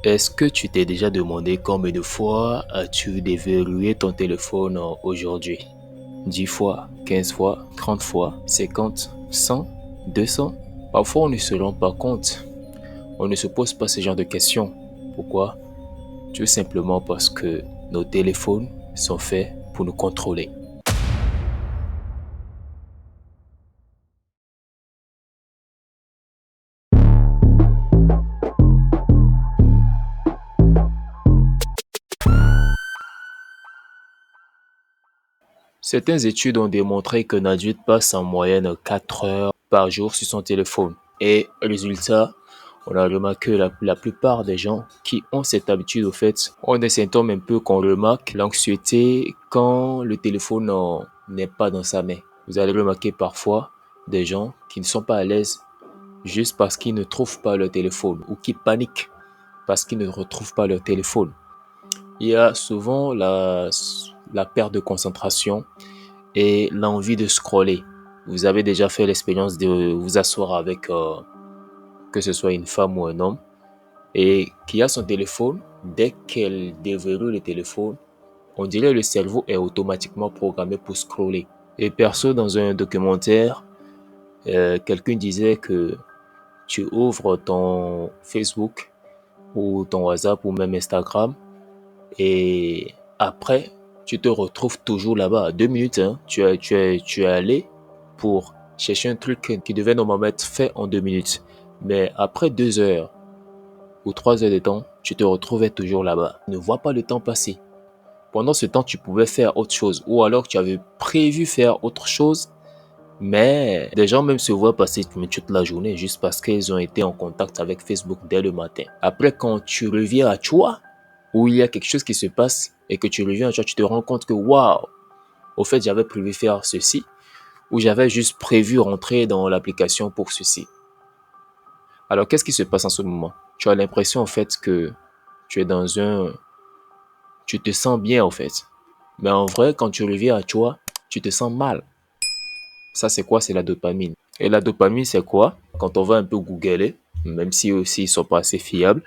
Est-ce que tu t'es déjà demandé combien de fois as-tu déverrouillé ton téléphone aujourd'hui? 10 fois, 15 fois, 30 fois, 50, 100, 200? Parfois, on ne se rend pas compte. On ne se pose pas ce genre de questions. Pourquoi? Tout simplement parce que nos téléphones sont faits pour nous contrôler. Certaines études ont démontré qu'un adulte passe en moyenne 4 heures par jour sur son téléphone. Et résultat, on a remarqué que la plupart des gens qui ont cette habitude, au fait, ont des symptômes un peu qu'on remarque, l'anxiété quand le téléphone n'est pas dans sa main. Vous allez remarquer parfois des gens qui ne sont pas à l'aise juste parce qu'ils ne trouvent pas leur téléphone ou qui paniquent parce qu'ils ne retrouvent pas leur téléphone. Il y a souvent la perte de concentration et l'envie de scroller. Vous avez déjà fait l'expérience de vous asseoir avec, que ce soit une femme ou un homme, et qui a son téléphone, dès qu'elle déverrouille le téléphone, on dirait que le cerveau est automatiquement programmé pour scroller. Et perso, dans un documentaire, quelqu'un disait que tu ouvres ton Facebook ou ton WhatsApp ou même Instagram et après, tu te retrouves toujours là-bas. 2 minutes, hein, tu es allé pour chercher un truc qui devait normalement être fait en 2 minutes. Mais après 2 heures ou 3 heures de temps, tu te retrouvais toujours là-bas. Ne vois pas le temps passer. Pendant ce temps, tu pouvais faire autre chose. Ou alors, tu avais prévu faire autre chose. Mais des gens même se voient passer toute la journée juste parce qu'ils ont été en contact avec Facebook dès le matin. Après, quand tu reviens à toi, où il y a quelque chose qui se passe et que tu reviens à toi, tu te rends compte que waouh, au fait, j'avais prévu faire ceci ou j'avais juste prévu rentrer dans l'application pour ceci. Alors, qu'est-ce qui se passe en ce moment? Tu as l'impression en fait que tu es dans un... Tu te sens bien en fait. Mais en vrai, quand tu reviens à toi, tu te sens mal. Ça, c'est quoi? C'est la dopamine. Et la dopamine, c'est quoi? Quand on va un peu googler, même si aussi ils sont pas assez fiables,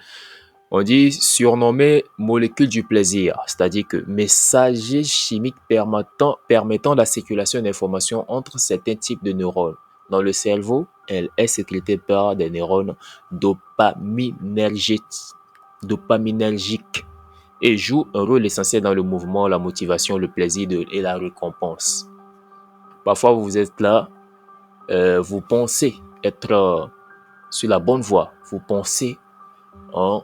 on dit surnommé molécule du plaisir, c'est-à-dire que messager chimique permettant la circulation d'informations entre certains types de neurones. Dans le cerveau, elle est sécrétée par des neurones dopaminergiques, dopaminergiques et joue un rôle essentiel dans le mouvement, la motivation, le plaisir et la récompense. Parfois, vous êtes là, vous pensez être sur la bonne voie, vous pensez en,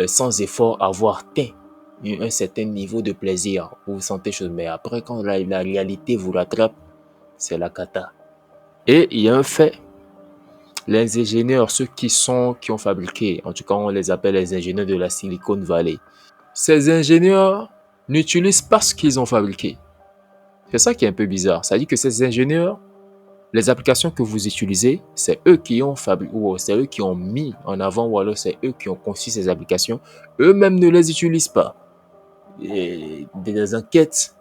sans effort avoir atteint un certain niveau de plaisir, vous vous sentez chose, mais après quand la réalité vous rattrape, c'est la cata. Et il y a un fait, les ingénieurs, ceux qui ont fabriqué, en tout cas on les appelle les ingénieurs de la Silicon Valley, ces ingénieurs n'utilisent pas ce qu'ils ont fabriqué. C'est ça qui est un peu bizarre, ça dit que ces ingénieurs, les applications que vous utilisez, c'est eux qui ont fabriqué, ou c'est eux qui ont mis en avant, ou alors c'est eux qui ont conçu ces applications. Eux-mêmes ne les utilisent pas. Et des enquêtes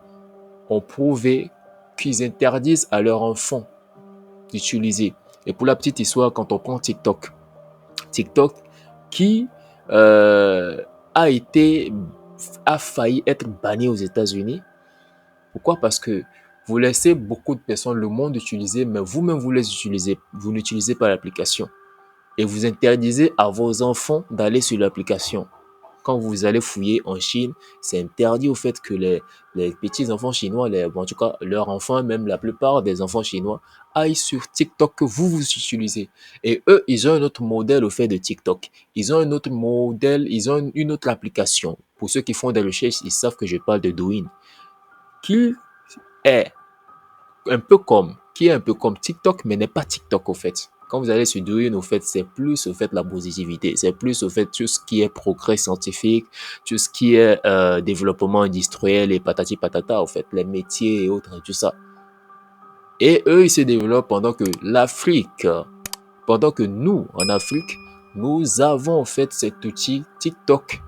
ont prouvé qu'ils interdisent à leurs enfants d'utiliser. Et pour la petite histoire, quand on prend TikTok, TikTok qui euh, a été, a failli être banni aux États-Unis. Pourquoi? Parce que vous laissez beaucoup de personnes, le monde utiliser, mais vous-même vous les utilisez, vous n'utilisez pas l'application. Et vous interdisez à vos enfants d'aller sur l'application. Quand vous allez fouiller en Chine, c'est interdit au fait que les petits enfants chinois, en tout cas leurs enfants, même la plupart des enfants chinois, aillent sur TikTok que vous utilisez. Et eux, ils ont un autre modèle au fait de TikTok. Ils ont un autre modèle, ils ont une autre application. Pour ceux qui font des recherches, ils savent que je parle de Douyin, qui est qui est un peu comme TikTok, mais n'est pas TikTok au fait. Quand vous allez sur Douyin, au fait, c'est plus au fait la positivité, c'est plus au fait tout ce qui est progrès scientifique, tout ce qui est développement industriel et patati patata, au fait, les métiers et autres, tout ça. Et eux, ils se développent pendant que nous, en Afrique, nous avons en fait cet outil TikTok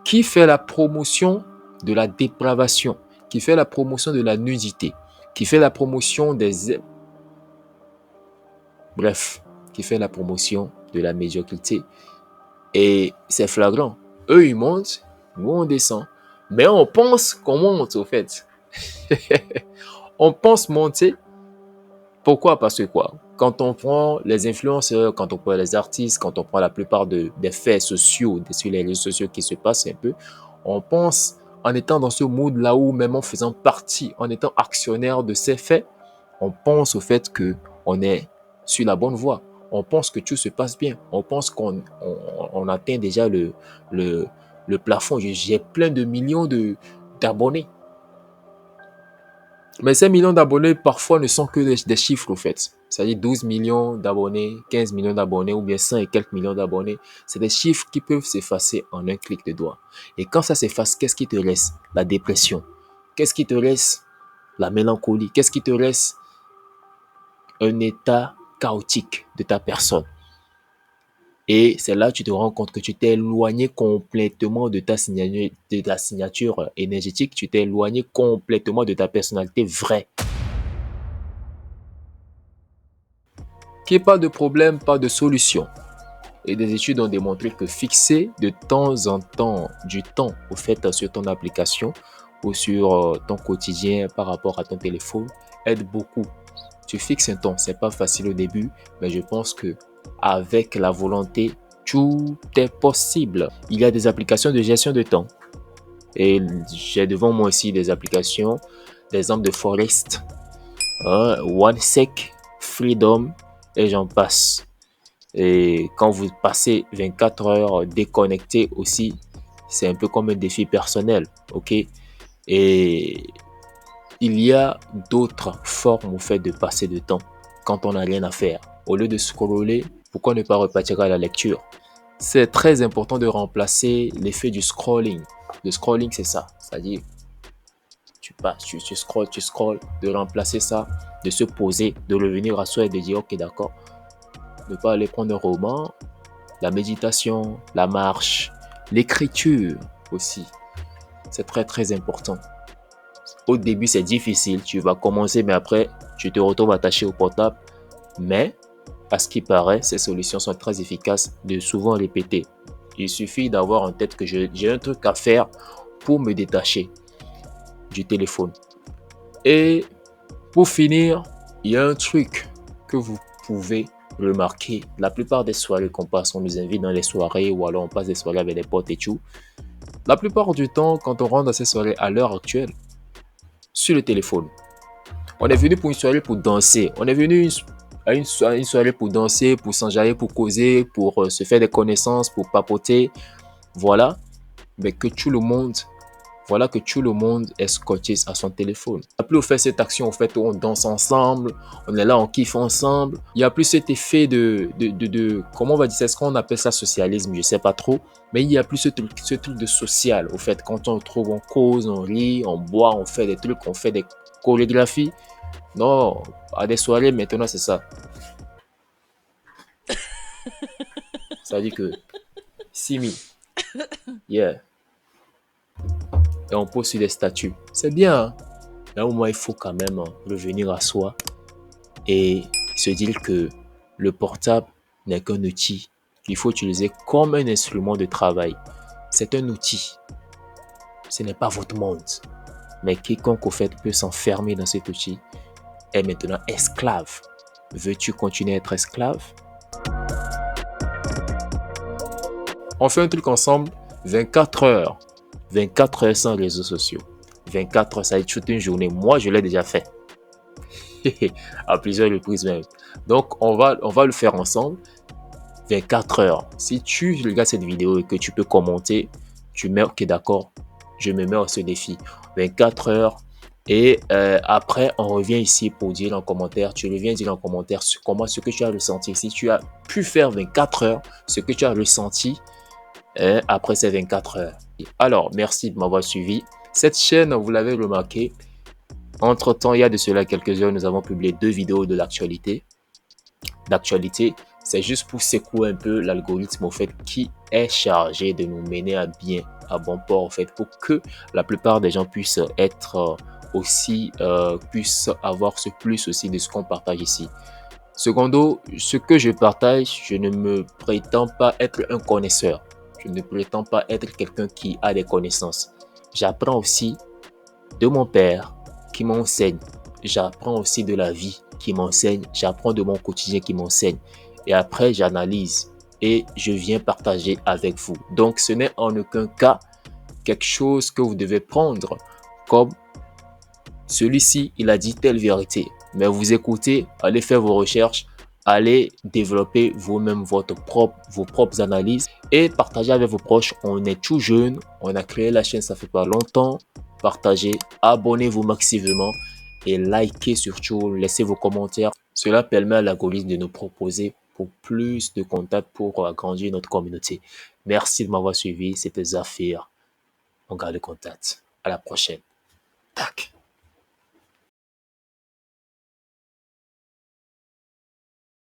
qui fait la promotion de la dépravation, qui fait la promotion de la nudité, qui fait la promotion des... Bref, qui fait la promotion de la médiocrité. Et c'est flagrant. Eux, ils montent, nous, on descend. Mais on pense qu'on monte, au fait. On pense monter. Pourquoi? Parce que quoi? Quand on prend les influenceurs, quand on prend les artistes, quand on prend la plupart des faits sociaux, sur les réseaux sociaux qui se passent un peu, on pense en étant dans ce mood-là où même en faisant partie, en étant actionnaire de ces faits, on pense au fait que on est sur la bonne voie. On pense que tout se passe bien. On pense qu'on atteint déjà le, le plafond. J'ai plein de millions d'abonnés. Mais ces millions d'abonnés, parfois, ne sont que des chiffres, au fait. C'est-à-dire 12 millions d'abonnés, 15 millions d'abonnés ou bien 100 et quelques millions d'abonnés. C'est des chiffres qui peuvent s'effacer en un clic de doigt. Et quand ça s'efface, qu'est-ce qui te reste? La dépression. Qu'est-ce qui te reste? La mélancolie. Qu'est-ce qui te reste? Un état chaotique de ta personne. Et c'est là que tu te rends compte que tu t'es éloigné complètement de ta signature énergétique. Tu t'es éloigné complètement de ta personnalité vraie. Qu'il n'y ait pas de problème, pas de solution. Et des études ont démontré que fixer de temps en temps du temps au fait sur ton application ou sur ton quotidien par rapport à ton téléphone aide beaucoup. Tu fixes un temps, c'est pas facile au début, mais je pense que avec la volonté, tout est possible. Il y a des applications de gestion de temps et j'ai devant moi aussi des applications, des exemples de Forest, OneSec, Freedom et j'en passe. Et quand vous passez 24 heures déconnecté aussi, c'est un peu comme un défi personnel, ok? Et il y a d'autres formes au fait de passer de temps quand on n'a rien à faire. Au lieu de scroller, pourquoi ne pas repartir à la lecture? C'est très important de remplacer l'effet du scrolling. Le scrolling, c'est ça. C'est-à-dire, tu passes, tu scrolles, de remplacer ça, de se poser, de revenir à soi et de dire, ok, d'accord, ne pas aller prendre un roman, la méditation, la marche, l'écriture aussi. C'est très, très important. Au début, c'est difficile. Tu vas commencer, mais après, tu te retrouves attaché au portable. Mais, à ce qui paraît, ces solutions sont très efficaces de souvent répéter. Il suffit d'avoir en tête que j'ai un truc à faire pour me détacher du téléphone. Et pour finir, il y a un truc que vous pouvez remarquer. La plupart des soirées qu'on passe, on nous invite dans les soirées ou alors on passe des soirées avec les potes et tout. La plupart du temps, quand on rentre dans ces soirées à l'heure actuelle, sur le téléphone, on est venu pour une soirée pour danser. On est venu à une soirée pour danser, pour s'enjailler, pour causer, pour se faire des connaissances, pour papoter. Voilà. Mais que tout le monde, voilà que tout le monde est scotché à son téléphone. Il n'y a plus fait cette action, en fait, où on danse ensemble, on est là, on kiffe ensemble. Il n'y a plus cet effet comment on va dire ça, est-ce qu'on appelle ça socialisme, je ne sais pas trop. Mais il n'y a plus ce truc de social, au fait. Quand on retrouve, on cause, on rit, on boit, on fait des trucs, on fait des chorégraphies. Non, à des soirées, maintenant, c'est ça. Ça dit que, see me, yeah. Et on pose sur des statuts. C'est bien, hein? Là au moins, il faut quand même revenir à soi et se dire que le portable n'est qu'un outil qu'il faut utiliser comme un instrument de travail. C'est un outil. Ce n'est pas votre monde. Mais quiconque au fait peut s'enfermer dans cet outil est maintenant esclave. Veux-tu continuer à être esclave? On fait un truc ensemble, 24 heures. 24 heures sans réseaux sociaux. 24 heures, ça va être toute une journée. Moi, je l'ai déjà fait. À plusieurs reprises même. Donc, on va le faire ensemble. 24 heures. Si tu regardes cette vidéo et que tu peux commenter, tu mets ok, d'accord, je me mets à ce défi. 24 heures. Et après, on revient ici pour dire en commentaire, tu reviens dire en commentaire ce que tu as ressenti. Si tu as pu faire 24 heures, ce que tu as ressenti après ces 24 heures. Alors, merci de m'avoir suivi. Cette chaîne, vous l'avez remarqué, entre-temps, il y a de cela quelques heures, nous avons publié 2 vidéos de l'actualité. C'est juste pour secouer un peu l'algorithme au fait qui est chargé de nous mener à bien, à bon port au fait, pour que la plupart des gens puissent être aussi, puissent avoir ce plus aussi de ce qu'on partage ici. Secondo, ce que je partage, je ne me prétends pas être un connaisseur. Je ne prétends pas être quelqu'un qui a des connaissances. J'apprends aussi de mon père qui m'enseigne. J'apprends aussi de la vie qui m'enseigne. J'apprends de mon quotidien qui m'enseigne. Et après, j'analyse et je viens partager avec vous. Donc, ce n'est en aucun cas quelque chose que vous devez prendre comme celui-ci, il a dit telle vérité. Mais vous écoutez, allez faire vos recherches, allez développer vous-même vos propres analyses et partagez avec vos proches. On est tout jeune, on a créé la chaîne, ça fait pas longtemps. Partagez, abonnez-vous massivement et likez surtout, laissez vos commentaires. Cela permet à l'algorithme de nous proposer pour plus de contacts pour agrandir notre communauté. Merci de m'avoir suivi, c'était Zafir. On garde le contact. À la prochaine. Tac.